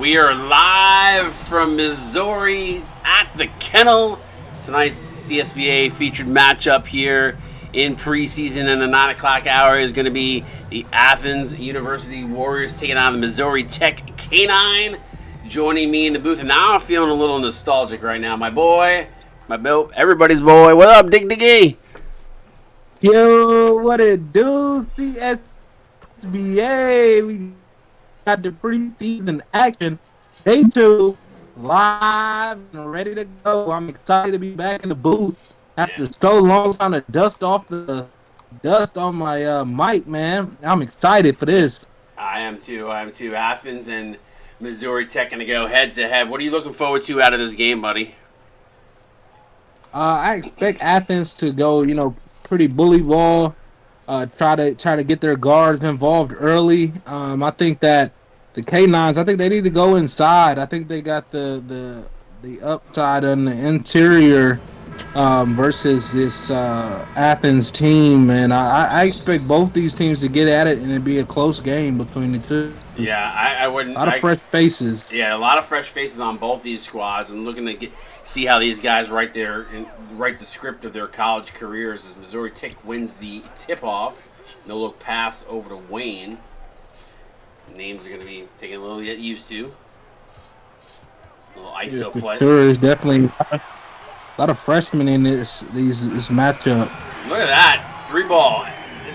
We are live from Missouri at the Kennel. Tonight's CSBA featured matchup here in preseason in the 9 o'clock hour is going to be the Athens University Warriors taking on the Missouri Tech K9. Joining me in the booth, and now I'm feeling a little nostalgic right now. My boy, everybody's boy. What up, Diggy? Yo, what it do, CSBA? We got the preseason action. Day two, live and ready to go. I'm excited to be back in the booth Yeah, after so long trying to dust off the dust on my mic, man. I'm excited for this. I am too. Athens and Missouri Tech going to go head to head. What are you looking forward to out of this game, buddy? I expect Athens to go, pretty bully ball. Try to get their guards involved early. I think that the K9s, I think they need to go inside. I think they got the upside on the interior versus this Athens team, and I expect both these teams to get at it and it be a close game between the two. Yeah, I A wouldn't. lot of fresh faces. Yeah, a lot of fresh faces on both these squads. I'm looking to see how these guys write the script of their college careers as Missouri Tech wins the tip off. No look pass over to Wayne. Names are going to be taking a little get used to. A little Yeah, ISO for play. sure, there's definitely a lot of freshmen in this matchup. Look at that 3 ball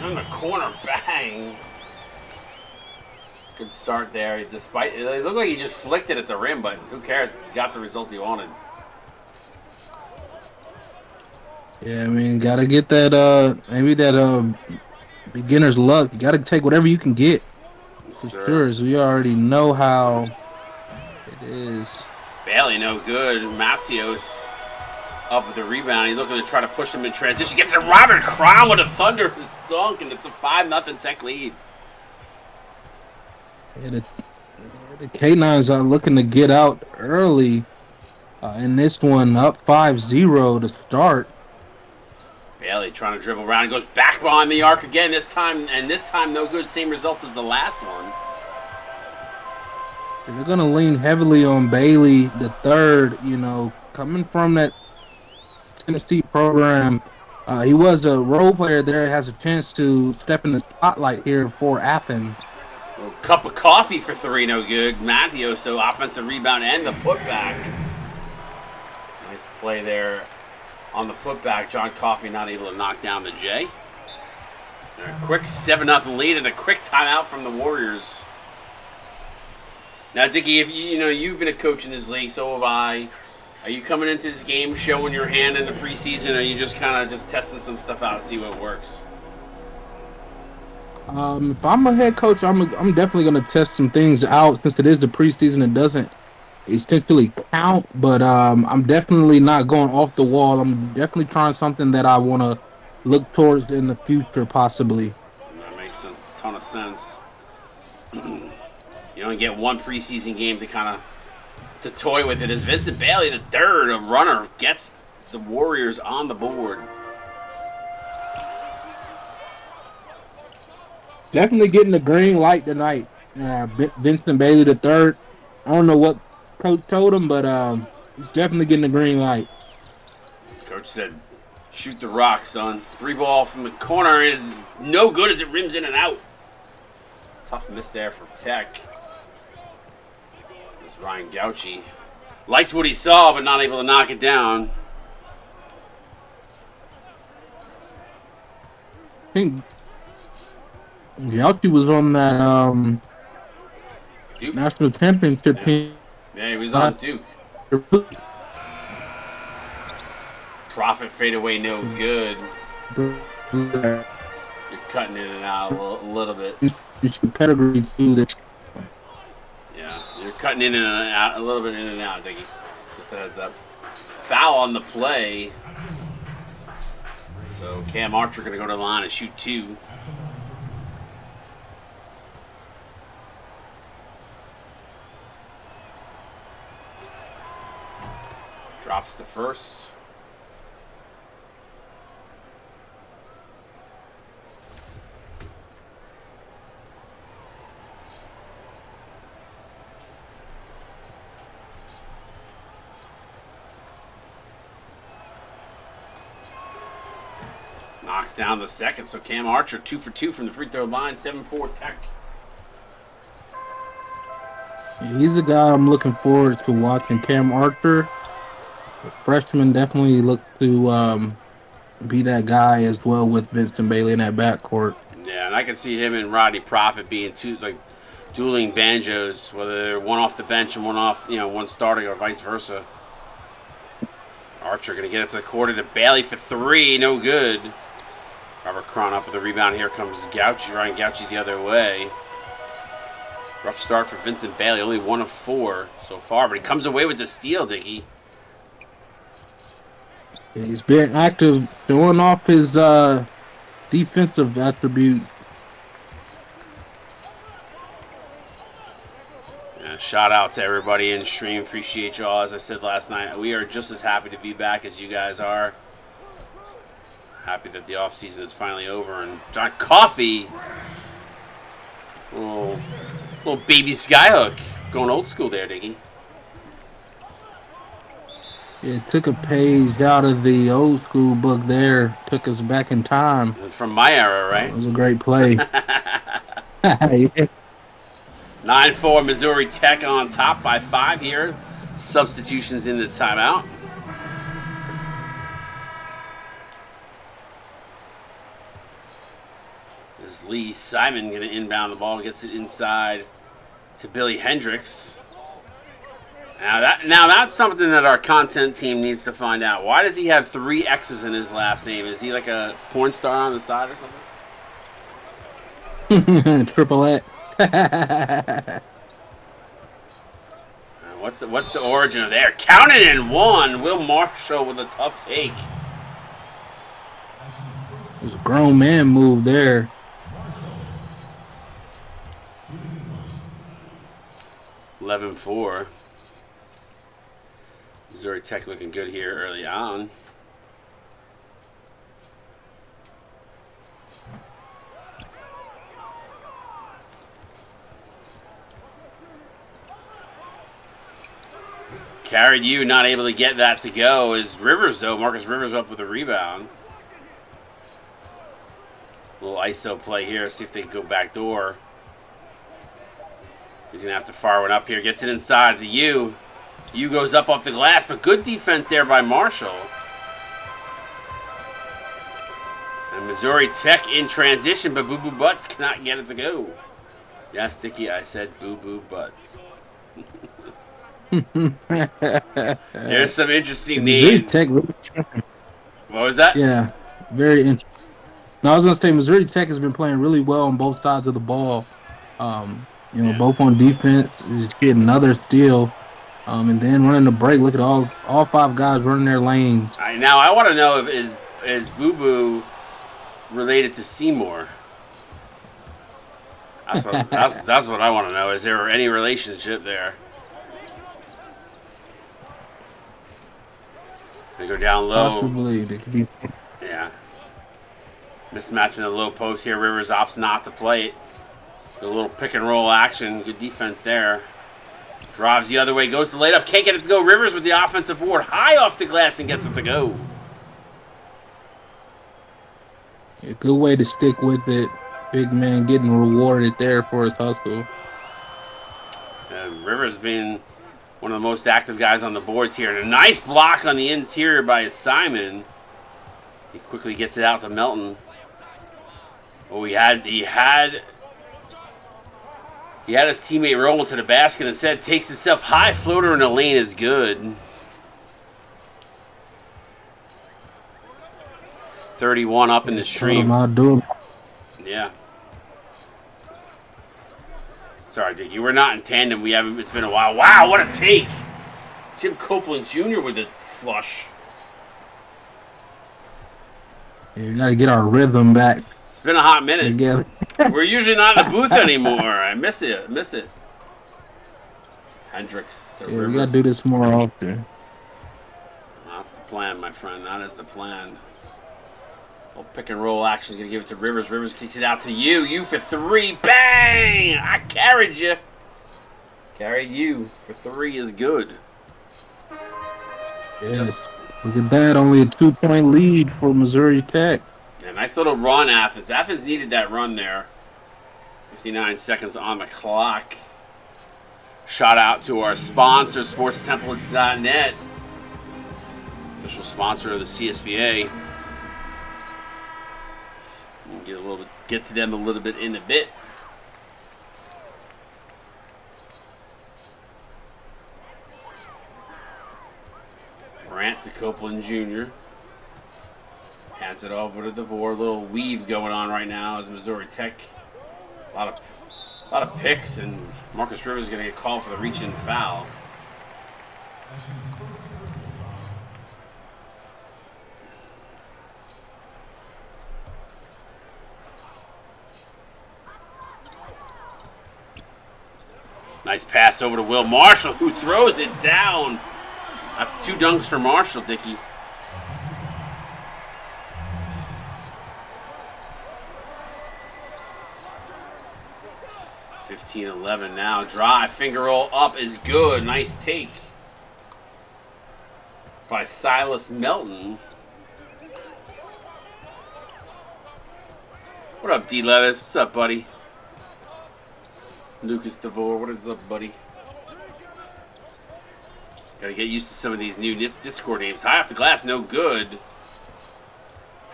in the corner, bang. Good start there. Despite it looked like he just flicked it at the rim, but who cares? He got the result he wanted. Yeah, I mean, gotta get that maybe that beginner's luck. You gotta take whatever you can get Yes, for sir. sure. As we already know how it is. Bailey, no good. Matios up with the rebound. He's looking to try to push him in transition. Gets a Robert Crown with a thunderous dunk, and it's a 5-0 Tech lead. Yeah, the K9s are looking to get out early in this one, up 5-0 to start. Bailey trying to dribble around. He goes back behind the arc again this time, and this time no good. Same result as the last one. They're gonna lean heavily on Bailey the third. Coming from that Tennessee program. He was a role player there. Has a chance to step in the spotlight here for Athens. A cup of coffee for 3, no good. Matios, so offensive rebound and the putback. Nice play there on the putback. John Coffey not able to knock down the J. And a quick 7-0 lead and a quick timeout from the Warriors. Now, Dickie, if you've been a coach in this league, so have I. Are you coming into this game showing your hand in the preseason, or are you just kind of just testing some stuff out and see what works? If I'm a head coach, I'm definitely going to test some things out since it is the preseason. It doesn't essentially count, but I'm definitely not going off the wall. I'm definitely trying something that I want to look towards in the future, possibly. That makes a ton of sense. You only get one preseason game to kind of to toy with it. As Vincent Bailey, the third a runner, gets the Warriors on the board. Definitely getting the green light tonight. Vincent Bailey the third. I don't know what coach told him, but he's definitely getting the green light. Coach said, "Shoot the rock, son." 3 ball from the corner is no good as it rims in and out. Tough miss there for Tech. This Ryan Gauchi liked what he saw, but not able to knock it down. I think Yelty was on that Duke. national championship Yeah, team. yeah, he was on Duke. Profit fadeaway, no good. You're cutting in and out a little bit. It's the pedigree too. That Yeah, you're cutting in and out a little bit in and out, Dickie. Just a heads up. Foul on the play. So Cam Archer going to go to the line and shoot 2. Drops the first. Knocks down the second. So Cam Archer 2 for 2 from the free throw line. 7-4 Tech. He's a guy I'm looking forward to watching. Cam Archer, freshman, definitely look to be that guy as well with Vincent Bailey in that backcourt. Yeah, and I can see him and Rodney Profit being two dueling banjos, whether they're one off the bench and one off, one starting or vice versa. Archer going to get it to the quarter to Bailey for 3, no good. Robert Cron up with the rebound. Here comes Gauchi, Ryan Gauchi the other way. Rough start for Vincent Bailey, only 1 of 4 so far, but he comes away with the steal, Dickie. Yeah, he's been active, showing off his defensive attributes. Shout out to everybody in stream. Appreciate y'all. As I said last night, we are just as happy to be back as you guys are. Happy that the off season is finally over. And John Coffey, little baby skyhook, going old school there, Diggy. It took a page out of the old school book there. Took us back in time. From my era, right? It was a great play. Yeah. 9-4 Missouri Tech on top by 5 here. Substitutions in the timeout. There's Lee Simon going to inbound the ball. Gets it inside to Billy Hendricks. Now that's something that our content team needs to find out. Why does he have 3 X's in his last name? Is he like a porn star on the side or something? Triple X. What's the origin of there? Counted in 1. Will Marshall with a tough take. It was a grown man move there. $11-4. Missouri Tech looking good here early on. Carried you, not able to get that to go is Rivers, though. Marcus Rivers up with a rebound. Little ISO play here. See if they can go back door. He's going to have to fire one up here. Gets it inside to U. U goes up off the glass, but good defense there by Marshall. And Missouri Tech in transition, but Boo Boo Butts cannot get it to go. Yes, Dickie, I said Boo Boo Butts. There's some interesting names. What was that? Yeah, very interesting. No, I was gonna say Missouri Tech has been playing really well on both sides of the ball. Both on defense, is getting another steal, and then running the break. Look at all 5 guys running their lanes. Now I want to know if is Boo Boo related to Seymour? That's what I want to know. Is there any relationship there? They go down low. Possibly. They could be. Yeah. Mismatch in the low post here. Rivers opts not to play it. A little pick and roll action. Good defense there. Drives the other way. Goes to lay it up. Can't get it to go. Rivers with the offensive board. High off the glass and gets it to go. A good way to stick with it. Big man getting rewarded there for his hustle. Rivers being one of the most active guys on the boards here. And a nice block on the interior by Simon. He quickly gets it out to Melton. Oh, he had his teammate rolling to the basket and instead takes himself high. Floater in the lane is good. 31 up in the stream. Yeah. Sorry, Dick. You were not in tandem. It's been a while. Wow, what a take. Jim Copeland Jr. with a flush. Yeah, we got to get our rhythm back. It's been a hot minute. Together. We're usually not in the booth anymore. I miss it. Hendricks. Yeah, we got to do this more often. That's the plan, my friend. That is the plan. Little pick and roll action. Going to give it to Rivers. Rivers kicks it out to you. You for 3. Bang! I carried you. Carried you for 3 is good. Yes. Look at that. Only a 2-point lead for Missouri Tech. Yeah, nice little run, Athens. Athens needed that run there. 59 seconds on the clock. Shout out to our sponsor, SportsTemplates.net, official sponsor of the CSBA. We'll get to them a little bit in a bit. Brant to Copeland Jr. Hands it over to DeVore. Little weave going on right now as Missouri Tech. A lot of picks, and Marcus Rivers is going to get called for the reach-in foul. Nice pass over to Will Marshall, who throws it down. That's 2 dunks for Marshall, Dickey. (15-11) now. Drive, finger roll up is good. Nice take by Silas Melton. What up, D. Levis? What's up, buddy? Lucas DeVore, what is up, buddy? Gotta get used to some of these new Discord names. High off the glass, no good.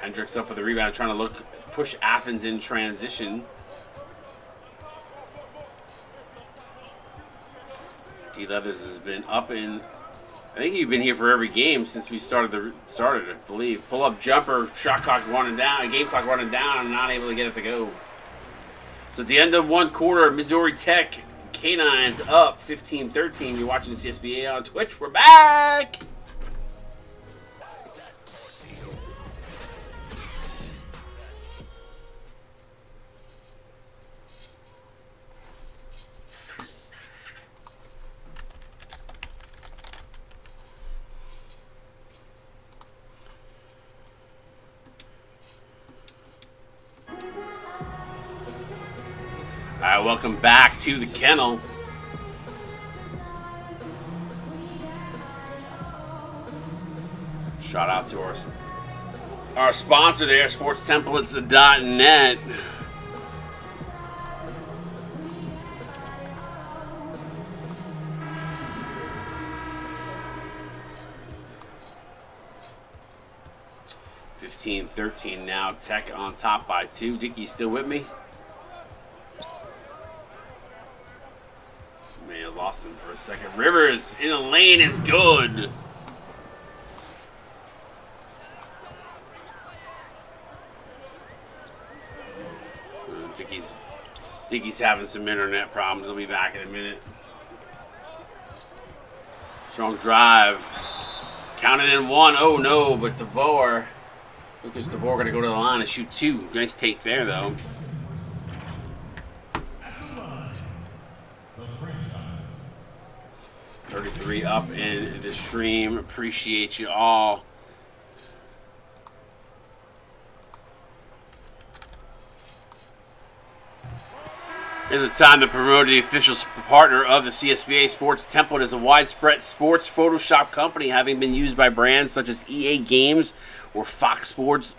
Hendricks up with the rebound, trying to push Athens in transition. D. Levis has been up in. I think you've been here for every game since we started, I believe. Pull up jumper, shot clock running down, game clock running down, and not able to get it to go. So at the end of one quarter, Missouri Tech Canines up 15-13. You're watching the CSBA on Twitch. We're back! All right, welcome back to the kennel. Shout out to our sponsor there, SportsTemplates.net. (15-13) now. Tech on top by 2. Dickey still with me? May have lost him for a second. Rivers in the lane is good. Dickey's having some internet problems. He'll be back in a minute. Strong drive. Counted in 1. Oh no, but DeVore. Lucas DeVore going to go to the line and shoot 2. Nice take there, though. $33 up in the stream. Appreciate you all. Here's the time to promote the official partner of the CSBA. Sports Template is a widespread sports Photoshop company, having been used by brands such as EA Games or Fox Sports,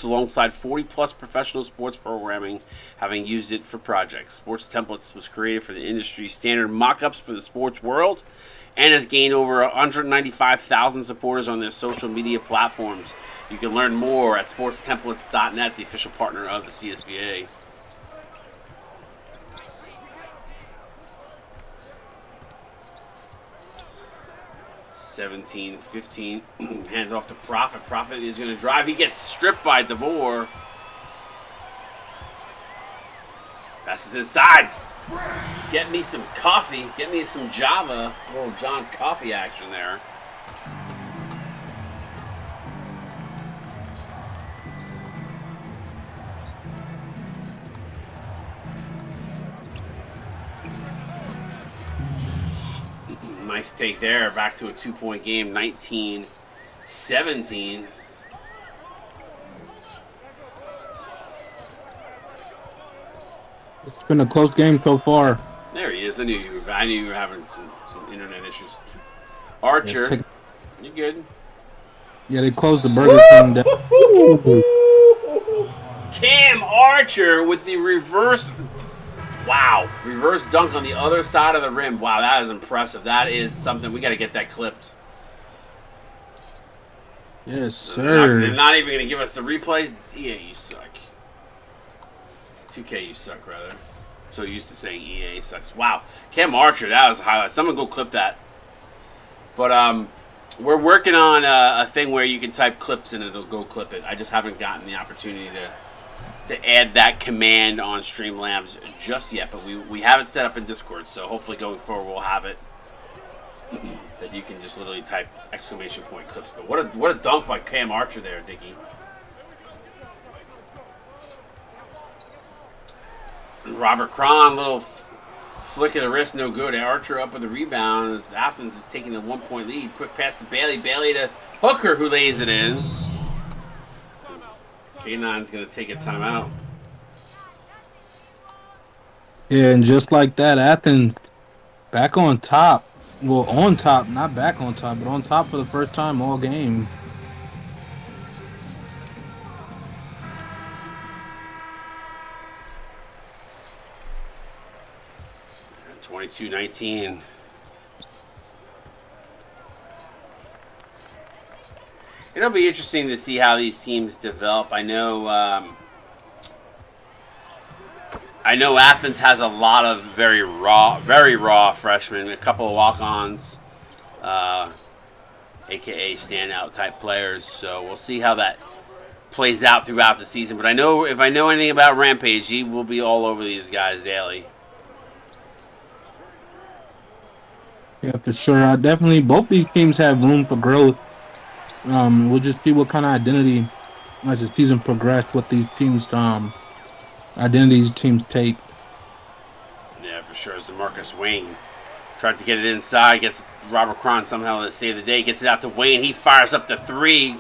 alongside 40-plus professional sports programming, having used it for projects. Sports Templates was created for the industry's standard mock-ups for the sports world and has gained over 195,000 supporters on their social media platforms. You can learn more at sportstemplates.net, the official partner of the CSBA. (17-15) hand off to Prophet. Prophet is going to drive. He gets stripped by DeVore. Passes inside. Get me some coffee. Get me some Java. A little John Coffee action there. Nice take there. Back to a 2-point game. 19-17. It's been a close game so far. There he is. I knew you were having some internet issues. Archer, you good? Yeah, they closed the Burger King down. Ooh. Cam Archer with the reverse. Wow. Reverse dunk on the other side of the rim. Wow, that is impressive. That is something. We got to get that clipped. Yes, They're sir. not even going to give us the replay. EA, you suck. 2K, you suck, rather. So used to saying EA sucks. Wow. Cam Archer, that was a highlight. Someone go clip that. But we're working on a thing where you can type clips and it'll go clip it. I just haven't gotten the opportunity to add that command on Streamlabs just yet. But we have it set up in Discord, so hopefully going forward we'll have it that you can just literally type exclamation point clips. But what a dunk by Cam Archer there, Dickie. Robert Cron, little flick of the wrist, no good. Archer up with the rebound as Athens is taking a 1-point lead. Quick pass to Bailey. Bailey to Hooker, who lays it in. K9's going to take a timeout. Yeah, and just like that, Athens back on top. Well, on top, not back on top, but on top for the first time all game. 22-19. It'll be interesting to see how these teams develop. I know Athens has a lot of very raw freshmen, a couple of walk-ons, aka standout type players. So we'll see how that plays out throughout the season. But I know if I know anything about Rampage, he will be all over these guys daily. Yeah, for sure. Definitely, both these teams have room for growth. We'll just see what kind of identity as the season progresses, what these teams identities teams take. Yeah, for sure. As DeMarcus Wayne tried to get it inside, gets Robert Cron somehow to save the day, gets it out to Wayne. He fires up the three.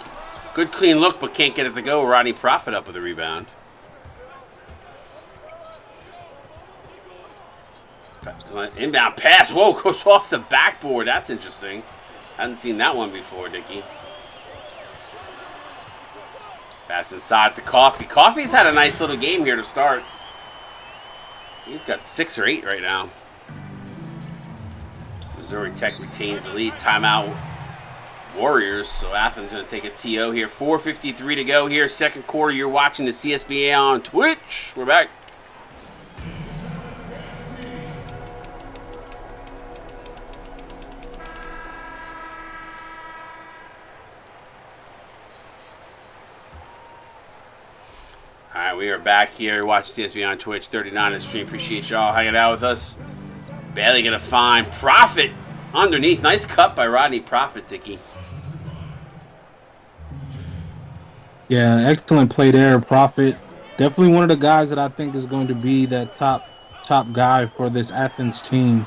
Good clean look, but can't get it to go. Rodney Profit up with the rebound. Inbound pass. Whoa, goes off the backboard. That's interesting. Hadn't seen that one before, Dickie. Pass inside to Coffee. Coffee's had a nice little game here to start. He's got 6 or 8 right now. Missouri Tech retains the lead. Timeout Warriors. So Athens going to take a TO here. 4:53 to go here. Second quarter. You're watching the CSBA on Twitch. We're back. Alright, we are back here. Watch CSB on Twitch 39 on the stream. Appreciate y'all hanging out with us. Bailey gonna find Profit underneath. Nice cut by Rodney Profit, Dickie. Yeah, excellent play there, Profit. Definitely one of the guys that I think is going to be that top guy for this Athens team.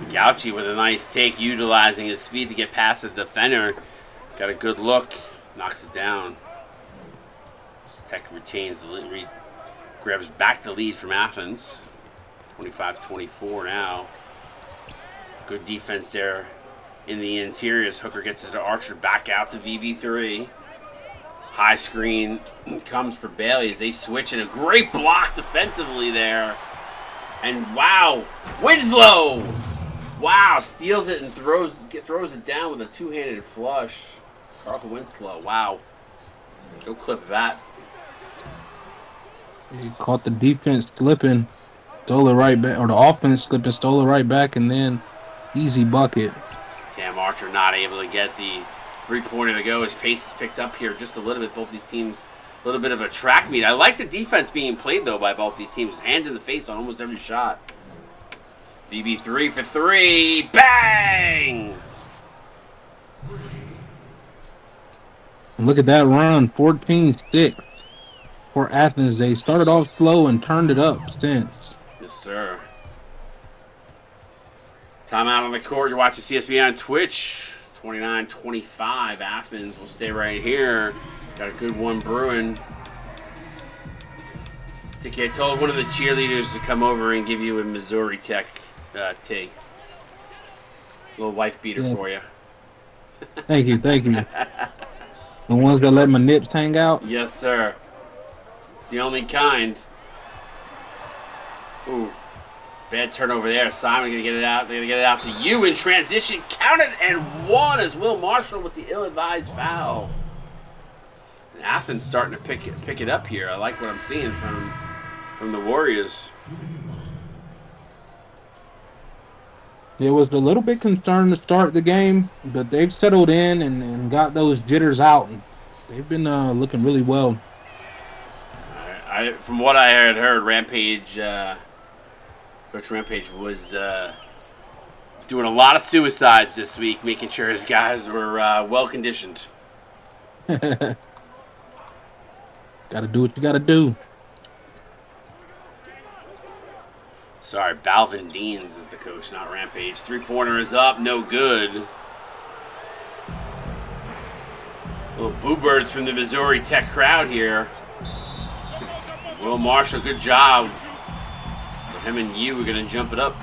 Gauchi with a nice take, utilizing his speed to get past the defender. Got a good look. Knocks it down. Tech retains the lead, grabs back the lead from Athens. 25-24 now. Good defense there in the interiors. Hooker gets it to Archer, back out to VB3. High screen comes for Bailey as they switch, and a great block defensively there. And wow, Winslow! Wow, steals it and throws it down with a two-handed flush. Carl Winslow, wow. Go clip that. He caught the defense slipping, stole it right back, or the offense slipping, stole it right back, and then easy bucket. Cam Archer not able to get the three-pointer to go. His pace is picked up here just a little bit. Both these teams, a little bit of a track meet. I like the defense being played, though, by both these teams. Hand in the face on almost every shot. VB3 for 3. Bang! And look at that run, 14-6 for Athens. They started off slow and turned it up since. Yes, sir. Timeout on the court. You're watching CSB on Twitch. 29-25. Athens will stay right here. Got a good one brewing. Tiki, I told one of the cheerleaders to come over and give you a Missouri Tech tea. Little wife beater for you. Thank you, thank you. The ones that let my nips hang out. Yes, sir. It's the only kind. Ooh, bad turnover there. Simon gonna get it out. They're gonna get it out to you in transition. Counted and one as Will Marshall with the ill-advised foul. And Athens starting to pick it up here. I like what I'm seeing from the Warriors. It was a little bit concerned to start the game, but they've settled in and got those jitters out. They've been looking really well. From what I had heard, Rampage, Coach Rampage was doing a lot of suicides this week, making sure his guys were well conditioned. Got to do what you got to do. Sorry, Balvin Deans is the coach, not Rampage. Three-pointer is up, no good. Little boo birds from the Missouri Tech crowd here. Will Marshall, good job. So him and you are going to jump it up.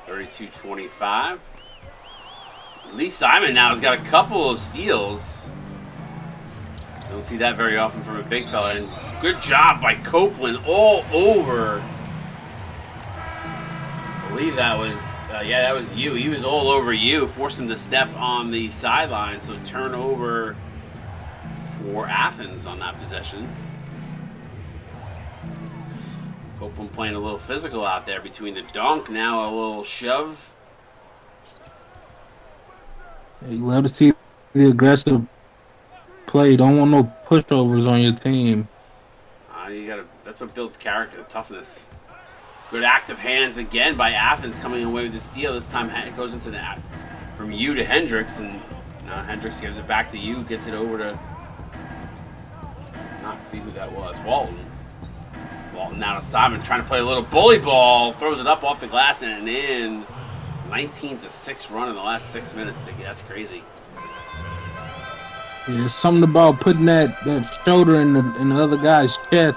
$32-25. Lee Simon now has got a couple of steals. Don't see that very often from a big fella. And good job by Copeland all over. I believe that was, that was you. He was all over you, forcing the step on the sideline. So turnover for Athens on that possession. Copeland playing a little physical out there between the dunk. Now a little shove. You love to see the aggressive play. Don't want no pushovers on your team. That's what builds character, toughness. Good active hands again by Athens coming away with the steal. This time it goes into that from you to Hendricks, and now Hendricks gives it back to you, gets it over to not see who that was. Walton now to Simon, trying to play a little bully ball, throws it up off the glass and in. 19-6 run in the last 6 minutes, Dickie. That's crazy. Yeah, something about putting that shoulder in the other guy's chest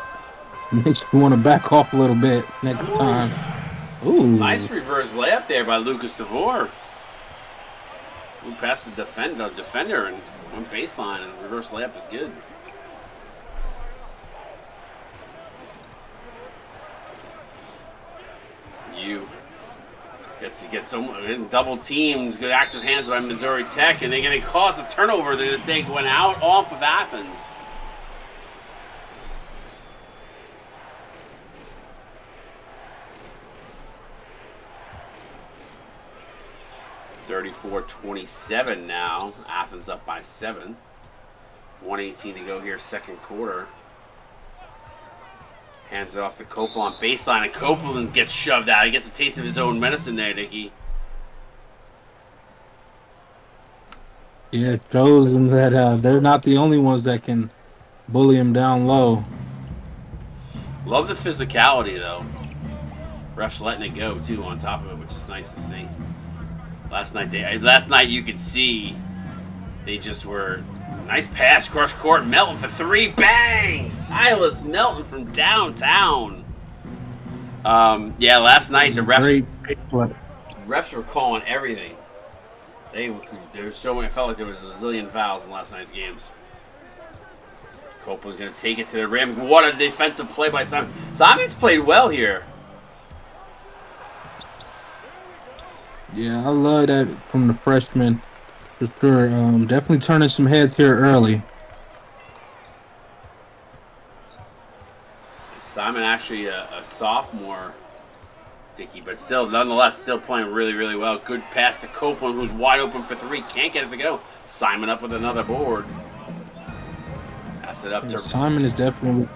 makes you want to back off a little bit next time. Ooh. Nice reverse layup there by Lucas DeVore. Who passed the defender and went baseline, and reverse layup is good. You gets some double teams, good active hands by Missouri Tech, and they're going to cause a turnover. They're going to say went out off of Athens. $34-27 now. Athens up by 7. 1:18 to go here, second quarter. Hands it off to Copeland on baseline, and Copeland gets shoved out. He gets a taste of his own medicine there, Nicky. Yeah, it shows them that they're not the only ones that can bully him down low. Love the physicality, though. Refs letting it go, too, on top of it, which is nice to see. Last night you could see they just were... Nice pass, cross court, Melton for 3, bang! Silas Melton from downtown. Last night the refs were calling everything. There was so many. It felt like there was a zillion fouls in last night's games. Copeland's gonna take it to the rim. What a defensive play by Simon. Simon's played well here. Yeah, I love that from the freshman. For sure. Definitely turning some heads here early. Simon actually a sophomore, Dickey, but nonetheless still playing really, really well. Good pass to Copeland, who's wide open for 3. Can't get it to go. Simon up with another board. Pass it up to... Simon is definitely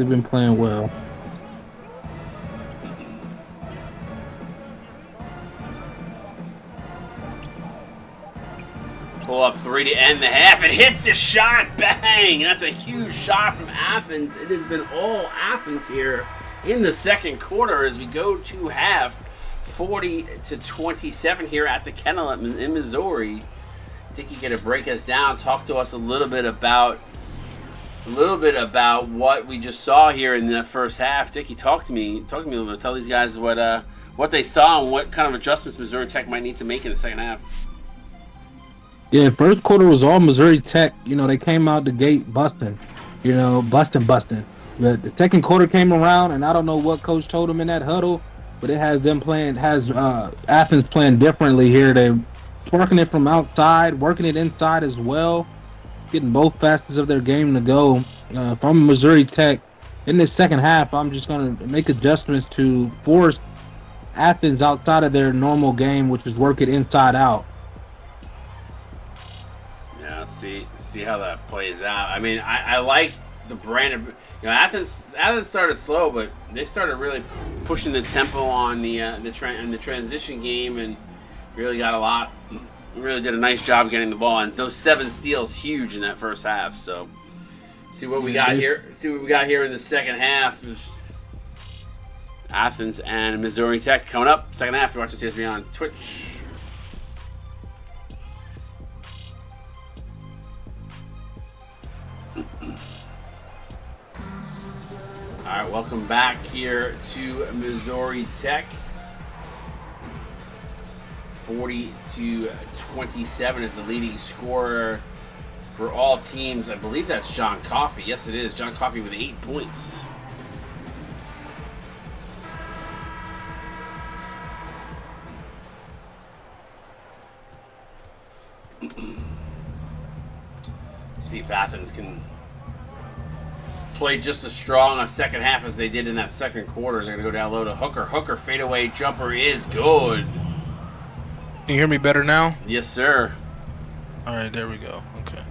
been playing well. Pull up 3 to end the half. It hits the shot. Bang! That's a huge shot from Athens. It has been all Athens here in the second quarter as we go to half. 40-27 here at the Kennel in Missouri. Dickie going to break us down, talk to us a little bit about what we just saw here in the first half. Dickie, talk to me a little bit. Tell these guys what they saw and what kind of adjustments Missouri Tech might need to make in the second half. Yeah, first quarter was all Missouri Tech. They came out the gate busting. Busting. But the second quarter came around, and I don't know what coach told them in that huddle, but it has Athens playing differently here. They're working it from outside, working it inside as well, getting both facets of their game to go. If I'm Missouri Tech, in this second half, I'm just going to make adjustments to force Athens outside of their normal game, which is work it inside out. Yeah, see how that plays out. I mean, I like the brand of Athens started slow, but they started really pushing the tempo on the transition game and really did a nice job getting the ball, and those 7 steals huge in that first half. So see what we got here in the second half. Athens and Missouri Tech coming up second half. You're watching CSB on Twitch. All right, welcome back here to Missouri Tech. 40-27 is the leading scorer for all teams. I believe that's John Coffey. Yes, it is. John Coffey with 8 points. See if Athens can play just as strong a second half as they did in that second quarter. They're going to go down low to Hooker. Hooker fadeaway jumper is good. Can you hear me better now? Yes, sir. All right, there we go. Okay.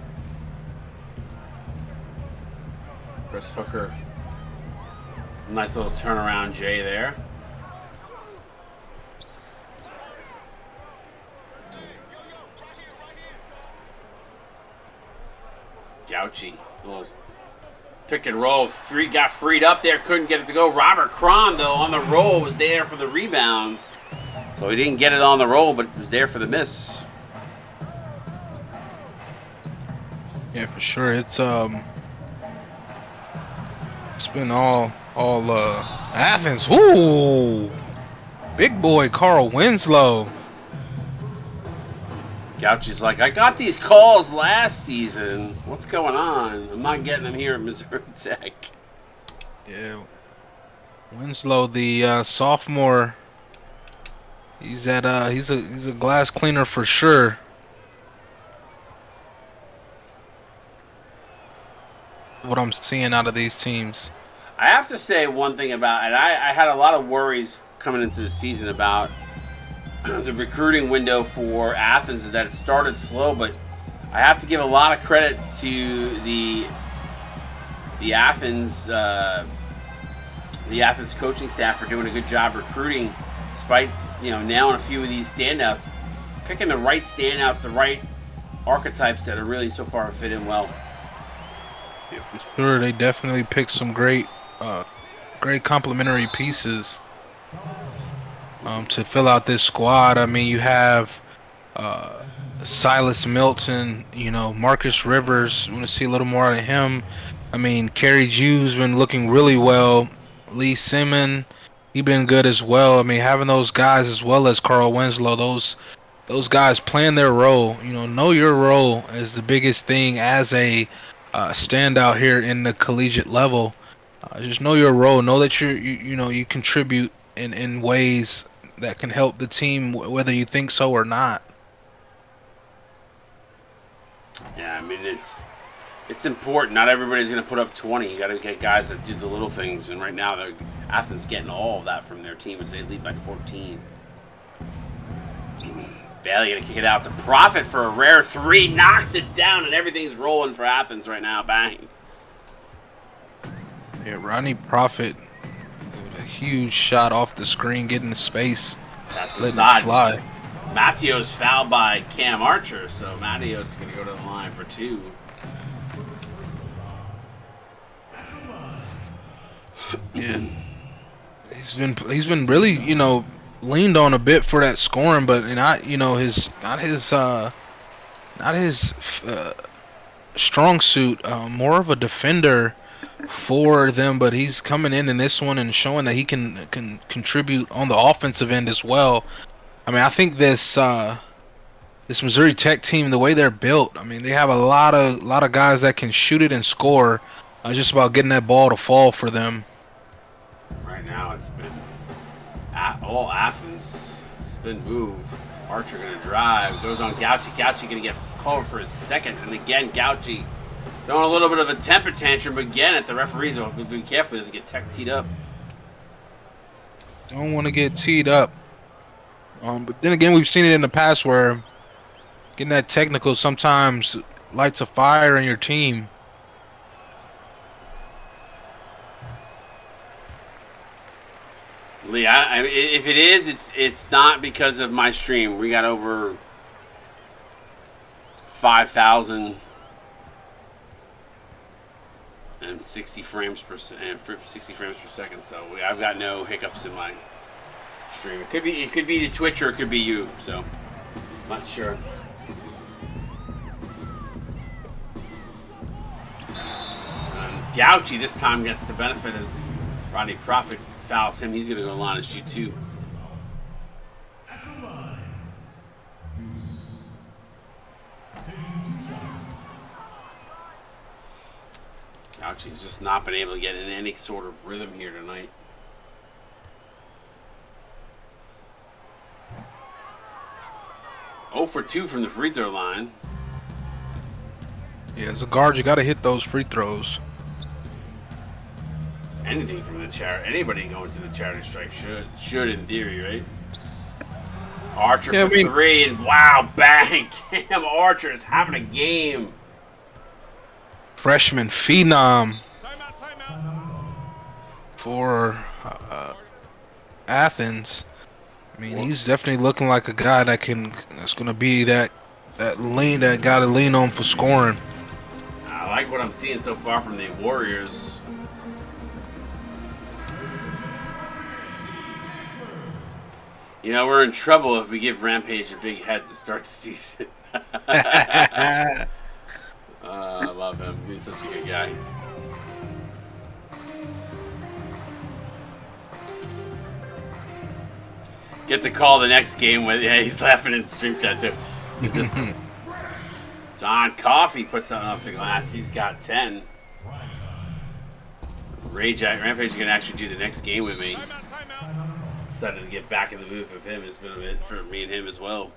Chris Hooker. Nice little turnaround J there. Gauchi. Little pick and roll. Got freed up there. Couldn't get it to go. Robert Cron, though, on the roll was there for the rebounds. So he didn't get it on the roll, but was there for the miss. Yeah, for sure. It's been all Athens. Ooh, big boy Carl Winslow. Gauchi's like, I got these calls last season. What's going on? I'm not getting them here at Missouri Tech. Yeah, Winslow, the sophomore. He's a glass cleaner for sure. What I'm seeing out of these teams. I have to say one thing about it. I had a lot of worries coming into the season about the recruiting window for Athens, that it started slow, but I have to give a lot of credit to the Athens coaching staff for doing a good job recruiting, despite nailing a few of these standouts, picking the right standouts, the right archetypes that are really so far fit in well. Yeah, for sure, they definitely picked some great complementary pieces to fill out this squad. I mean, you have Silas Milton, Marcus Rivers. You want to see a little more out of him. I mean, Kerry Jew's been looking really well. Lee Simon, he been good as well. I mean, having those guys as well as Carl Winslow, those guys playing their role. Know your role is the biggest thing as a standout here in the collegiate level. Just know your role. Know that you contribute in ways that can help the team, whether you think so or not. Yeah, I mean, it's important. Not everybody's going to put up 20. You got to get guys that do the little things. And right now, Athens getting all of that from their team as they lead by 14. Bailey going to kick it out to Profit for a rare 3. Knocks it down, and everything's rolling for Athens right now. Bang. Yeah, Rodney Profit, a huge shot off the screen, getting the space. That's letting inside. It fly. Matteo's fouled by Cam Archer, so Matteo's going to go to the line for 2. Yeah, he's been really leaned on a bit for that scoring, but not his not his strong suit. More of a defender for them, but he's coming in this one and showing that he can contribute on the offensive end as well. I mean, I think this Missouri Tech team, the way they're built, I mean, they have a lot of guys that can shoot it and score. Just about getting that ball to fall for them. Right now, it's been all Athens. Spin move. Archer going to drive. Goes on Gauchi. Gauchi going to get called for his second. And again, Gauchi throwing a little bit of a temper tantrum again at the referees. Well, be careful, he doesn't get Tech teed up. Don't want to get teed up. But then again, we've seen it in the past where getting that technical sometimes lights a fire in your team. Lee, if it is, it's not because of my stream. We got over 5,060 frames per and 60 frames per second. So I've got no hiccups in my stream. It could be the Twitch or it could be you. So I'm not sure. Gauchi this time gets the benefit as Rodney Profit fouls him. He's going to go line and shoot two. Gauchi's just not been able to get in any sort of rhythm here tonight. Oh for 2 from the free throw line. Yeah, as a guard, you got to hit those free throws. Anything from the charity, anybody going to the charity strike should in theory, right? Archer for 3, and wow, bang! Cam Archer is having a game. Freshman phenom for Athens. I mean, he's definitely looking like a guy that's going to be that guy to lean on for scoring. I like what I'm seeing so far from the Warriors. You know, we're in trouble if we give Rampage a big head to start the season. I love him. He's such a good guy. Get the call the next game with, yeah, he's laughing in stream chat too. Just, John Coffey puts something off the glass. He's got 10. Rampage is going to actually do the next game with me. Decided to get back in the booth with him. It's been a bit for me and him as well.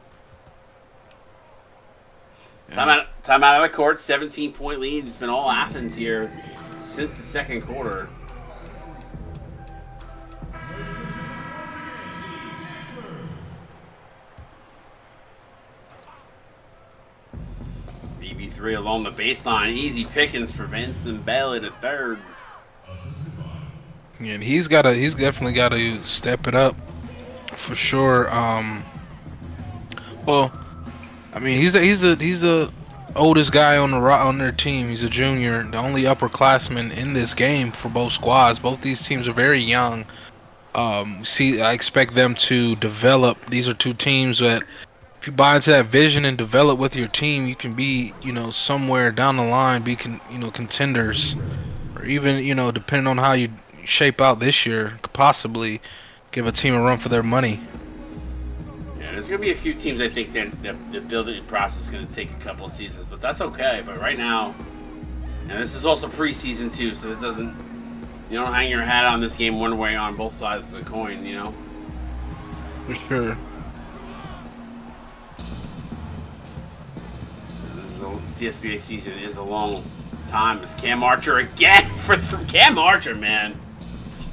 Yeah. Time out of the court. 17-point lead. It's been all Athens here since the second quarter. BB3 along the baseline. Easy pickings for Vincent Bell at a third. Yeah, and he's definitely got to step it up for sure. Well, I mean, he's the oldest guy on their team. He's a junior, the only upperclassman in this game for both squads. Both these teams are very young. I expect them to develop. These are two teams that, if you buy into that vision and develop with your team, you can be, somewhere down the line, be contenders, or even, depending on how you shape out this year, could possibly give a team a run for their money. Yeah, there's going to be a few teams I think that the building process is going to take a couple of seasons, but that's okay. But right now, and this is also preseason too, so this doesn't, you don't hang your hat on this game one way on both sides of the coin, For sure. CSBA season is a long time. It's Cam Archer again for Cam Archer, man.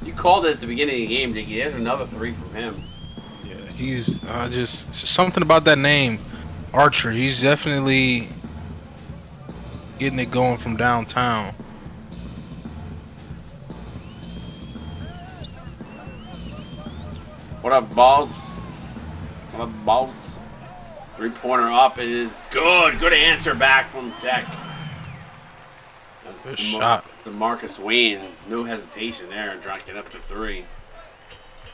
You called it at the beginning of the game, Dickie. There's another 3 from him. Yeah, he's just something about that name, Archer. He's definitely getting it going from downtown. What up, balls? What up, balls? 3-pointer up is good. Good answer back from Tech. Good shot. DeMarcus Wayne, no hesitation there, drinking up to 3.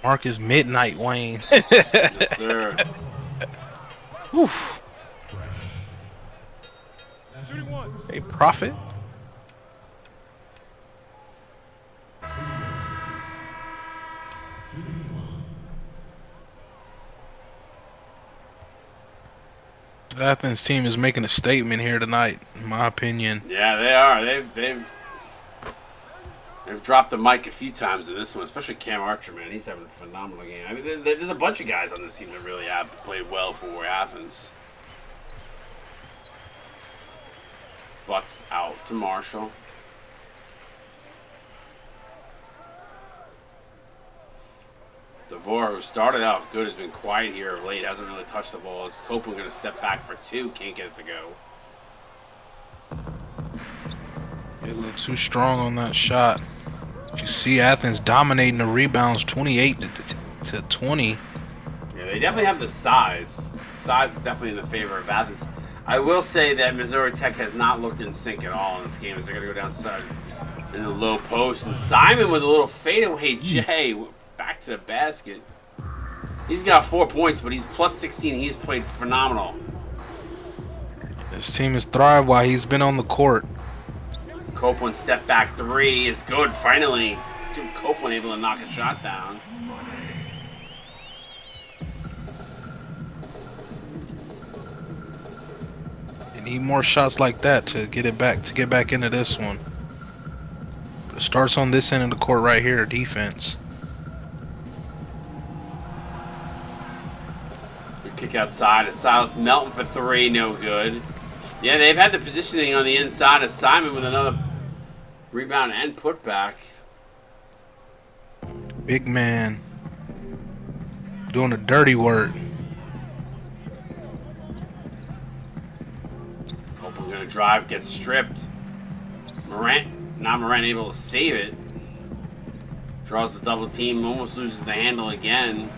Marcus Midnight Wayne. Yes, sir. Whew. A profit. The Athens team is making a statement here tonight, in my opinion. Yeah, they are. They've dropped the mic a few times in this one, especially Cam Archer, man. He's having a phenomenal game. I mean, there's a bunch of guys on this team that really have played well for Athens. Butts out to Marshall. DeVore, who started off good, has been quiet here of late. Hasn't really touched the ball. Is Copeland going to step back for two? Can't get it to go. A little too strong on that shot. You see Athens dominating the rebounds 28 to 20. Yeah, they definitely have the size. Size is definitely in the favor of Athens. I will say that Missouri Tech has not looked in sync at all in this game as they're going to go downside in the low post. And Simon with a little fadeaway J back to the basket. He's got 4 points, but he's plus 16. He's played phenomenal. This team has thrived while he's been on the court. Copeland step back three is good. Finally, Dude, Copeland able to knock a shot down. You need more shots like that to get back into this one. It starts on this end of the court right here, defense. Good kick outside. It's Silas Melton for three, no good. Yeah, they've had the positioning on the inside of Simon with another rebound and putback. Big man doing the dirty work. Copeland gonna drive, gets stripped. Morant able to save it. Draws the double team, almost loses the handle again.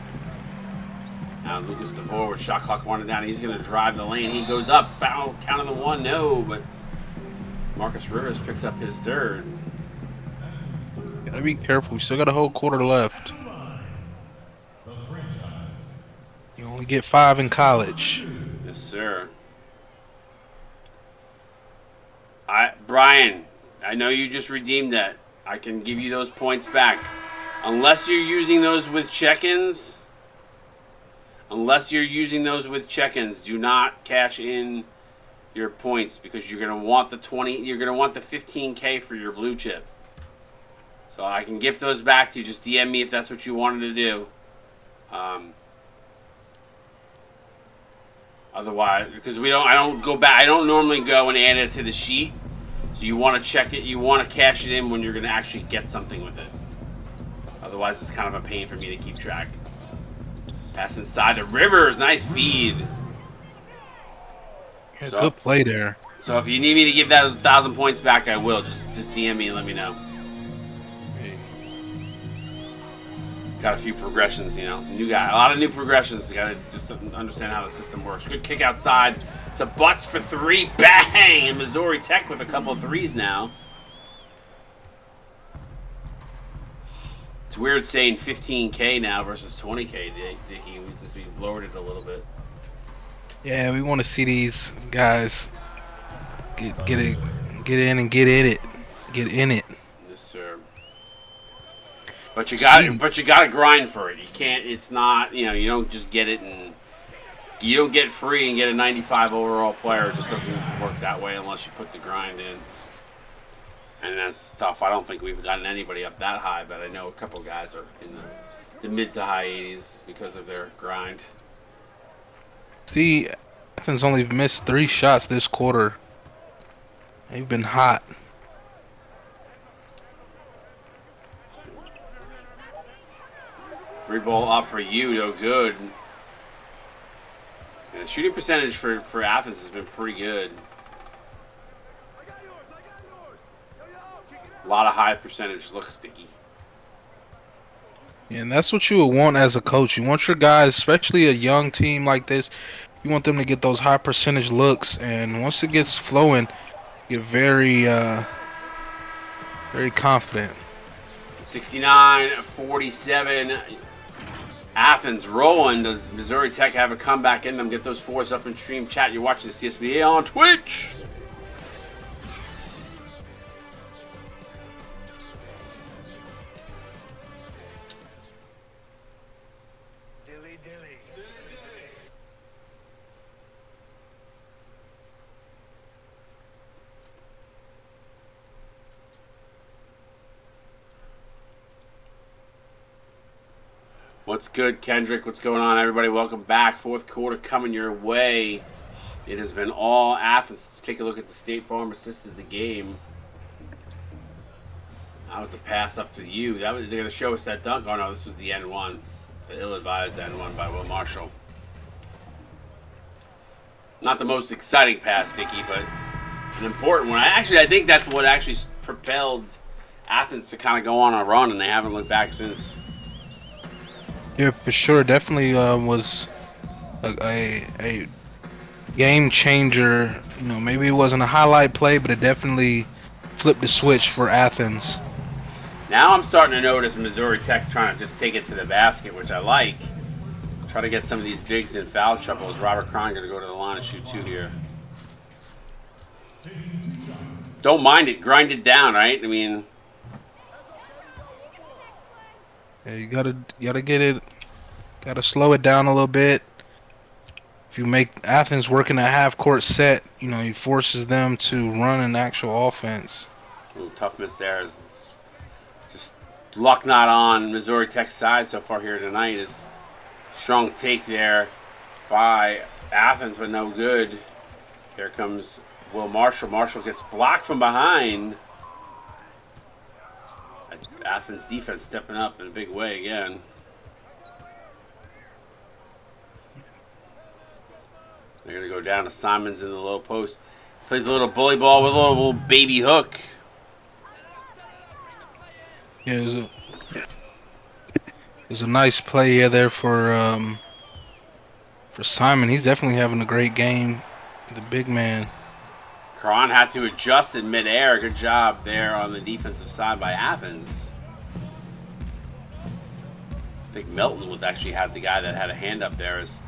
Now Lucas DeVore with shot clock running down. He's gonna drive the lane. He goes up, foul, count of the one, no, but Marcus Rivers picks up his third. Gotta be careful. We still got a whole quarter left. You only get 5 in college. Yes, sir. Brian, I know you just redeemed that. I can give you those points back. Unless you're using those with check-ins. Do not cash in your points because you're gonna want the 20. You're gonna want the 15K for your blue chip. So I can gift those back to you. Just DM me if that's what you wanted to do. Otherwise, because I don't go back. I don't normally go and add it to the sheet. So you want to check it. You want to cash it in when you're going to actually get something with it. Otherwise, it's kind of a pain for me to keep track. Pass inside to Rivers. Nice feed. Yeah, good play there. So if you need me to give that 1,000 points back, I will. Just DM me and let me know. Got a few progressions, new guy. A lot of new progressions. Got to just understand how the system works. Good kick outside to Butts for three. Bang! And Missouri Tech with a couple of threes now. It's weird saying 15K now versus 20K, Dickie, since we lowered it a little bit. Yeah, we want to see these guys get in and get in it. Yes, sir. But you got to grind for it. You can't. It's not. You don't just get it and you don't get free and get a 95 overall player. It just doesn't work that way unless you put the grind in. And that's tough. I don't think we've gotten anybody up that high, but I know a couple guys are in the mid to high 80s because of their grind. See, Athens only missed 3 shots this quarter. They've been hot. Three ball up for you, no good. And the shooting percentage for Athens has been pretty good. A lot of high percentage looks sticky. Yeah, and that's what you would want as a coach. You want your guys, especially a young team like this, you want them to get those high percentage looks. And once it gets flowing, get very confident. 69-47. Athens rolling. Does Missouri Tech have a comeback in them? Get those fours up in stream chat. You're watching the CSBA on Twitch. What's good, Kendrick? What's going on, everybody? Welcome back. Fourth quarter coming your way. It has been all Athens. Let's take a look at the State Farm assist of the game. That was a pass up to you. They're going to show us that dunk. Oh, no, this was the N1. The ill-advised N1 by Will Marshall. Not the most exciting pass, Dickey, but an important one. I think that's what actually propelled Athens to kind of go on a run, and they haven't looked back since. Yeah, for sure. Definitely was a game changer. You know, maybe it wasn't a highlight play, but it definitely flipped the switch for Athens. Now I'm starting to notice Missouri Tech trying to just take it to the basket, which I like. Try to get some of these bigs in foul trouble. Is Robert Cron going to go to the line and shoot two here? Don't mind it. Grind it down, right? I mean... Yeah, you gotta get it, gotta slow it down a little bit. If you make Athens work in a half-court set, you know, he forces them to run an actual offense. A little tough miss there. Is just luck not on Missouri Tech's side so far here tonight. Is strong take there by Athens, but no good. Here comes Will Marshall. Marshall gets blocked from behind. Athens defense stepping up in a big way again. They're going to go down to Simons in the low post. Plays a little bully ball with a little baby hook. Yeah, it was a nice play there for Simon. He's definitely having a great game. The big man. Cron had to adjust in midair. Good job there on the defensive side by Athens. I think Melton would actually have the guy that had a hand up there. His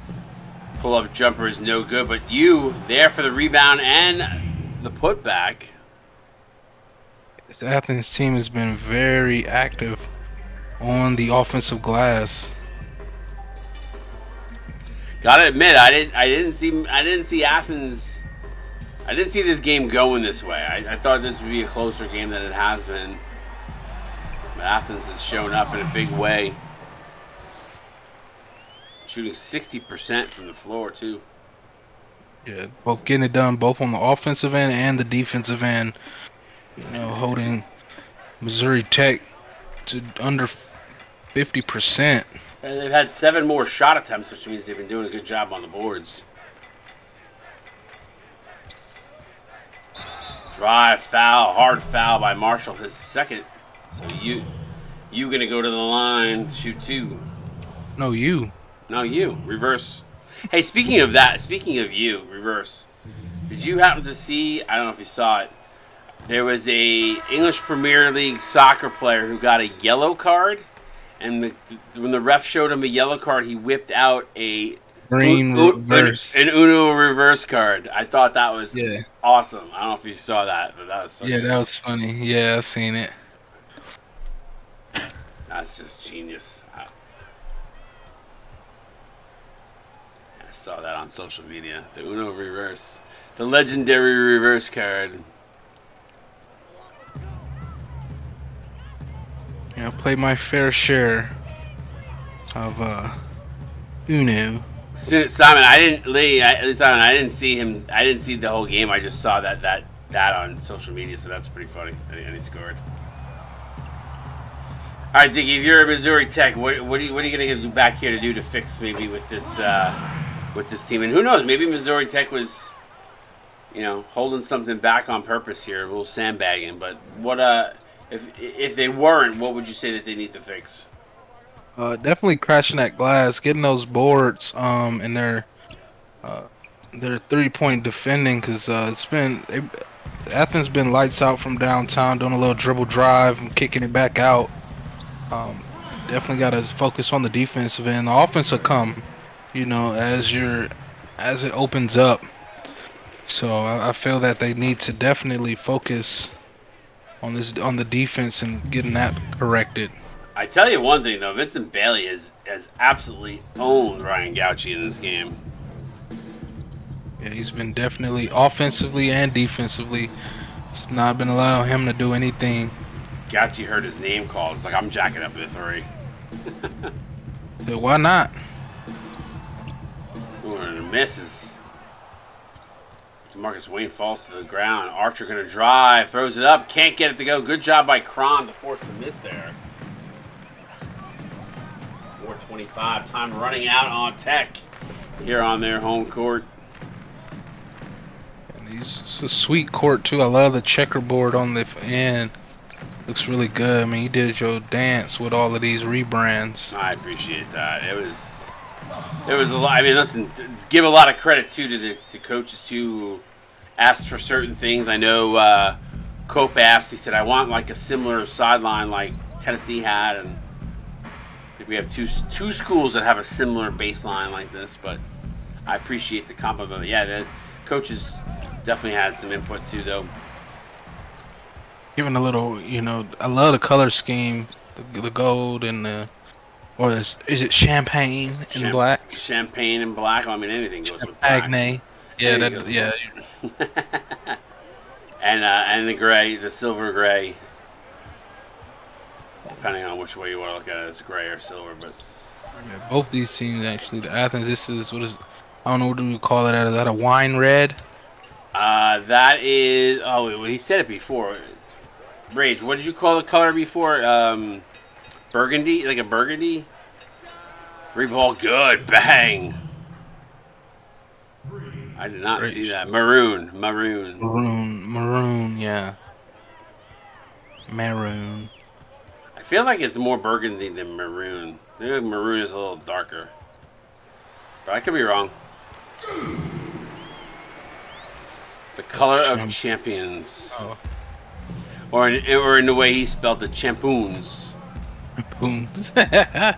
pull-up jumper is no good, but you there for the rebound and the putback. This Athens team has been very active on the offensive glass. Gotta admit, I didn't see Athens. I didn't see this game going this way. I thought this would be a closer game than it has been. But Athens has shown up in a big way. Shooting 60% from the floor, too. Yeah, both getting it done, both on the offensive end and the defensive end. You know, holding Missouri Tech to under 50%. And they've had 7 more shot attempts, which means they've been doing a good job on the boards. Drive foul, hard foul by Marshall, his second. So you gonna go to the line, shoot two. No, you. No, you. Reverse. Hey, speaking of that, speaking of you, reverse. Did you happen to see, I don't know if you saw it, there was a English Premier League soccer player who got a yellow card, and when the ref showed him a yellow card, he whipped out a green reverse. An Uno reverse card. I thought that was Yeah. awesome. I don't know if you saw that, but that was so good. That was funny. Yeah, I've seen it. That's just genius. I saw that on social media. The Uno reverse. The legendary reverse card. Yeah, I played my fair share of Uno. Simon, I didn't see him. I didn't see the whole game. I just saw that on social media, so that's pretty funny. And he scored. All right, Dickie, if you're a Missouri Tech, what are you going to do back here to do to fix maybe with this team? And who knows? Maybe Missouri Tech was, holding something back on purpose here, a little sandbagging. But what if they weren't, what would you say that they need to fix? Definitely crashing that glass, getting those boards, and their 3-point defending, because Athens been lights out from downtown, doing a little dribble drive and kicking it back out. Definitely got to focus on the defensive end. The offense will come, as it opens up. So I feel that they need to definitely focus on the defense and getting that corrected. I tell you one thing though, Vincent Bailey has absolutely owned Ryan Gauchi in this game. Yeah, he's been definitely offensively and defensively. It's not been allowing him to do anything. Gauchi heard his name called. It's like, I'm jacking up the 3. So why not? Ooh, and it misses. Marcus Wayne falls to the ground. Archer gonna drive, throws it up, can't get it to go. Good job by Kron to force the miss there. 4:25, time running out on Tech here on their home court. And it's a sweet court too. I love the checkerboard on the end. Looks really good. I mean, you did your dance with all of these rebrands. I appreciate that. It was a lot. I mean, listen, give a lot of credit too to the coaches too who asked for certain things. I know Cope asked. He said, "I want like a similar sideline like Tennessee had," and I think we have two schools that have a similar baseline like this. But I appreciate the compliment. Yeah, the coaches definitely had some input too, though. Giving a little, you know, I love the color scheme, the gold and the, or is it champagne and black? Champagne and black. I mean, anything goes with black. Agne. Yeah, that, yeah. And the gray, the silver gray. Depending on which way you want to look at it, it's gray or silver. But yeah, both these teams actually. The Athens, this is what is, I don't know, what do we call it? Is that a wine red? That is. Oh, he said it before. Rage, what did you call the color before? Burgundy, like a burgundy. 3 ball, good, bang. I did not see that. Maroon, yeah. Maroon. I feel like it's more burgundy than maroon. I think maroon is a little darker, but I could be wrong. The color of champions. Oh. Or in the way he spelled the champoons. Champoons. I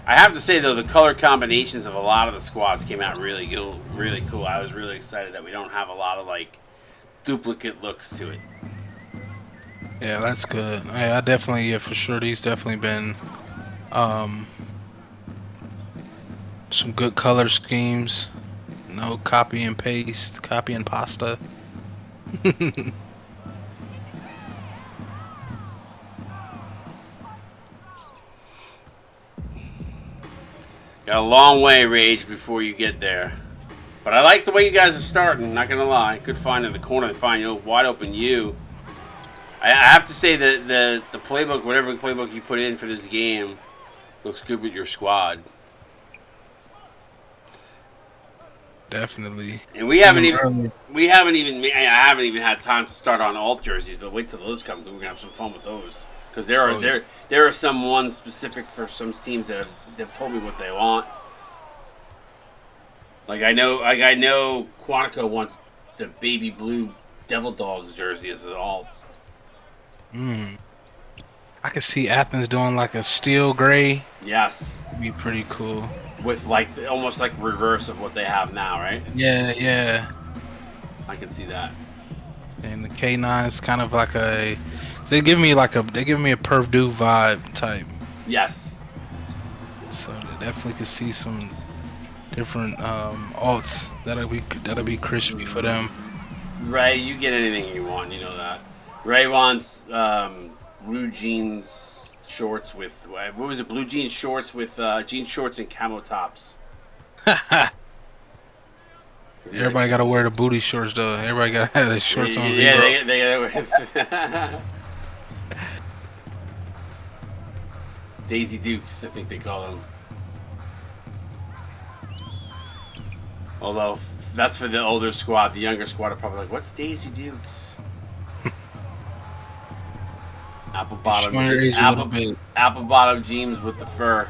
have to say though, the color combinations of a lot of the squads came out really good, really cool. I was really excited that we don't have a lot of like duplicate looks to it. Yeah, that's good. I definitely, yeah, for sure. These definitely been some good color schemes. No copy and paste, copy and pasta. Got a long way, Rage, before you get there. But I like the way you guys are starting, not going to lie. Good find in the corner. They find you wide open you. I have to say that the playbook, whatever playbook you put in for this game, looks good with your squad. Definitely. And I haven't even had time to start on alt jerseys, but wait till those come. We're gonna have some fun with those because there are some ones specific for some teams that have told me what they want. Like I know Quantico wants the baby blue Devil Dogs jersey as an alt. I could see Athens doing like a steel gray. Yes, It'd be pretty cool. with like almost like reverse of what they have now, right? Yeah. I can see that. And the K9 is kind of like they give me a Purdue vibe type. Yes. So they definitely could see some different alts that'll be crispy for them. Ray, you get anything you want, you know that. Ray wants blue jeans shorts with what was it? Blue jean shorts with jean shorts and camo tops. Everybody gotta wear the booty shorts though. Everybody gotta have the shorts on zero. Yeah, they gotta Daisy Dukes, I think they call them. Although that's for the older squad, the younger squad are probably like, "What's Daisy Dukes?" Apple bottom jeans with the fur.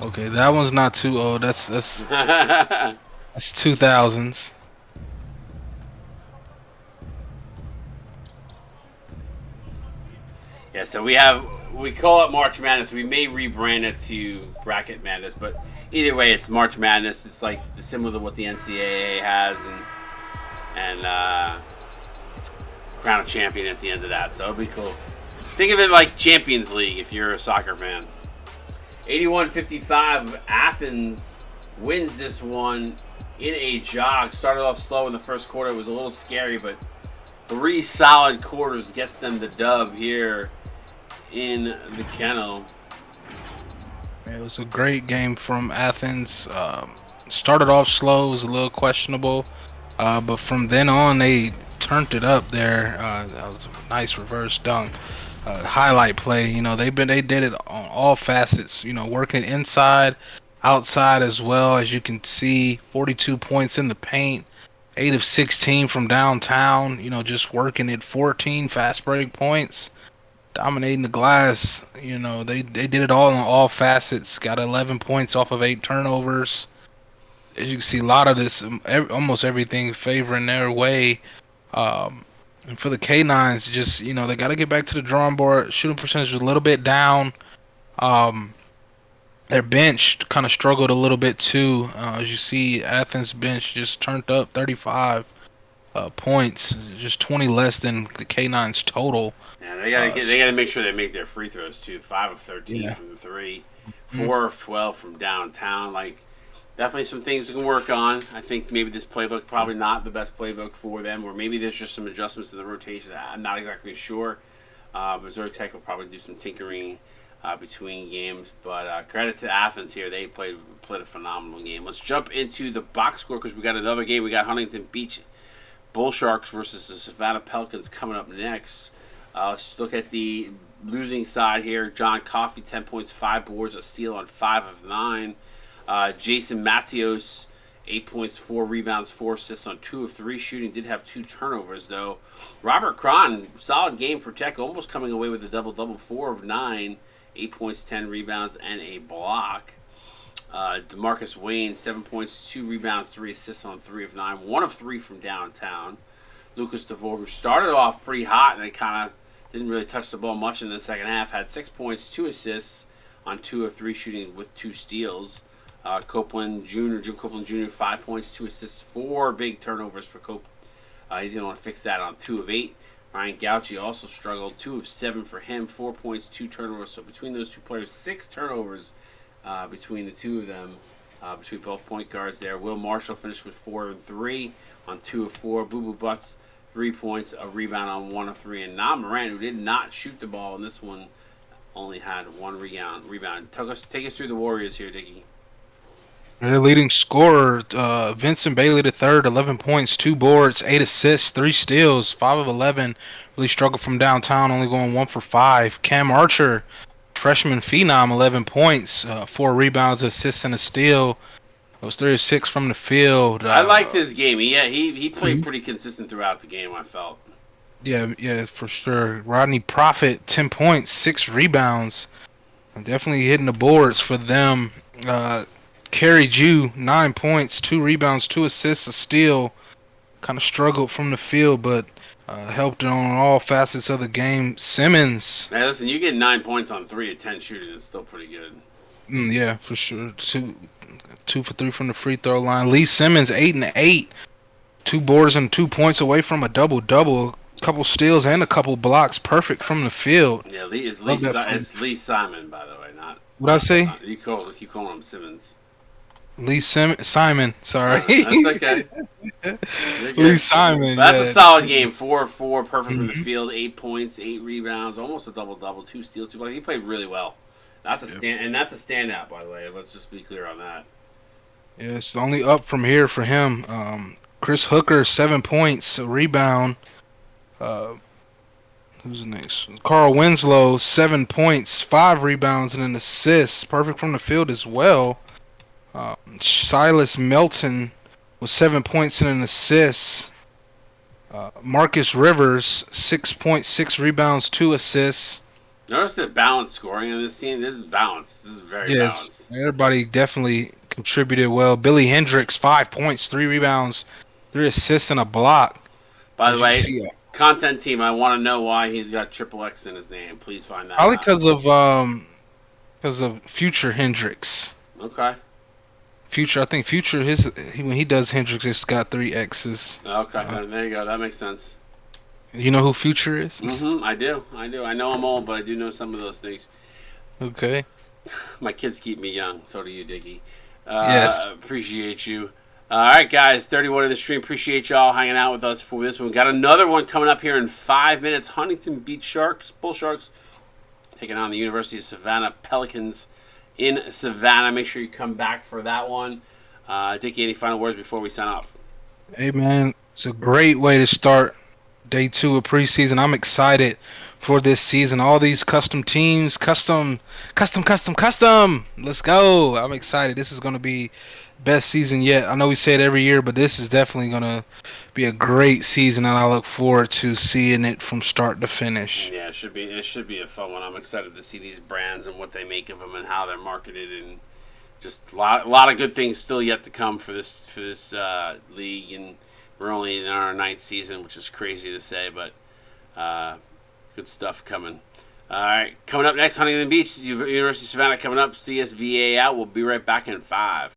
Okay, that one's not too old. That's that's 2000s. Yeah, so we call it March Madness. We may rebrand it to Bracket Madness, but either way, it's March Madness. It's like similar to what the NCAA has, and crown a champion at the end of that. So it'll be cool. Think of it like Champions League if you're a soccer fan. 81-55, Athens wins this one in a jog. Started off slow in the first quarter. It was a little scary, but 3 solid quarters gets them the dub here in the Kennel. It was a great game from Athens. Started off slow, was a little questionable, but from then on they turned it up there. That was a nice reverse dunk. Highlight play, they did it on all facets, working inside, outside as well. As you can see, 42 points in the paint, 8 of 16 from downtown, just working it. 14 fast break points, dominating the glass. They did it all on all facets. Got 11 points off of 8 turnovers. As you can see, a lot of this, almost everything favoring their way. And for the K9s, just, they got to get back to the drawing board. Shooting percentage was a little bit down. Their bench kind of struggled a little bit too. As you see, Athens bench just turned up 35 points, just 20 less than the K9s total. Yeah, they gotta make sure they make their free throws too. 5 of 13 from the 3, 4 of 12 from downtown. Definitely some things we can work on. I think maybe this playbook probably not the best playbook for them, or maybe there's just some adjustments in the rotation. I'm not exactly sure. Missouri Tech will probably do some tinkering between games, but credit to Athens here. They played a phenomenal game. Let's jump into the box score because we got another game. We got Huntington Beach Bull Sharks versus the Savannah Pelicans coming up next. Let's look at the losing side here. John Coffey, 10 points, 5 boards, a steal on 5 of 9. Jason Matios, 8 points, 4 rebounds, 4 assists on 2 of 3 shooting. Did have 2 turnovers, though. Robert Cron, solid game for Tech, almost coming away with a double-double, 4 of 9, 8 points, 10 rebounds, and a block. DeMarcus Wayne, 7 points, 2 rebounds, 3 assists on 3 of 9, 1 of 3 from downtown. Lucas DeVore, who started off pretty hot and they kind of didn't really touch the ball much in the second half, had 6 points, 2 assists on 2 of 3 shooting with 2 steals. Jim Copeland Jr., 5 points, 2 assists, 4 big turnovers for Cope. He's going to want to fix that on 2 of 8. Ryan Gauchi also struggled, 2 of 7 for him, 4 points, 2 turnovers. So between those two players, 6 turnovers between the two of them, between both point guards there. Will Marshall finished with 4 and 3 on 2 of 4. Boo Boo Butts, 3 points, a rebound on 1 of 3. And Nam Moran, who did not shoot the ball in this one, only had 1 rebound. Take us through the Warriors here, Dickie. Their leading scorer, Vincent Bailey III, 11 points, 2 boards, 8 assists, 3 steals, 5 of 11. Really struggled from downtown, only going 1 for 5. Cam Archer, freshman phenom, 11 points, 4 rebounds, assists, and a steal. It was 3 of 6 from the field. I liked his game. He played pretty consistent throughout the game, I felt. Yeah, for sure. Rodney Profit, 10 points, 6 rebounds. Definitely hitting the boards for them. Kerry Jew, 9 points, 2 rebounds, 2 assists, a steal. Kind of struggled from the field, but helped on all facets of the game. Simmons. Hey, listen, you get 9 points on 3 of 10 shooting. It's still pretty good. Yeah, for sure. 2 for 3 from the free throw line. Lee Simmons, 8 and 8. 2 boards and 2 points away from a double-double. A couple steals and a couple blocks. Perfect from the field. Yeah, it's Lee Simon, by the way, not. What'd I say? You keep calling him Simmons. Simon, sorry. That's okay. Lee Simon. That's a solid game. 4 of 4, perfect from the field. 8 points, 8 rebounds, almost a double-double, 2 steals, 2 blocks. He played really well. That's a standout, by the way. Let's just be clear on that. Yeah, it's only up from here for him. Chris Hooker, 7 points, a rebound. Who's next? Carl Winslow, 7 points, 5 rebounds, and an assist. Perfect from the field as well. Silas Melton with 7 points and an assist. Marcus Rivers, 6 points, 6 rebounds, 2 assists. Notice the balanced scoring on this team. This is balanced. This is very balanced. Everybody definitely contributed well. Billy Hendricks, 5 points, 3 rebounds, 3 assists, and a block. By the way, content team, I want to know why he's got triple X in his name. Please find that Probably out. because of Future Hendricks. Okay. I think Future, when he does Hendricks, it's got 3 X's. Okay, there you go. That makes sense. You know who Future is? I do. I know I'm old, but I do know some of those things. Okay. My kids keep me young. So do you, Diggy. Yes. Appreciate you. All right, guys. 31 of the stream. Appreciate y'all hanging out with us for this one. Got another one coming up here in 5 minutes. Huntington Beach Sharks, Bull Sharks, taking on the University of Savannah Pelicans in Savannah. Make sure you come back for that one. Dickie, any final words before we sign off? Hey man, it's a great way to start day 2 of preseason. I'm excited for this season. All these custom teams, custom. Let's go. I'm excited. This is going to be best season yet. I know we say it every year, but this is definitely going to be a great season, and I look forward to seeing it from start to finish. Yeah, it should be. It should be a fun one. I'm excited to see these brands and what they make of them and how they're marketed, and just a lot of good things still yet to come for this league. And we're only in our 9th season, which is crazy to say, but good stuff coming. All right, coming up next, Huntington Beach, University of Savannah coming up. CSBA out. We'll be right back in 5.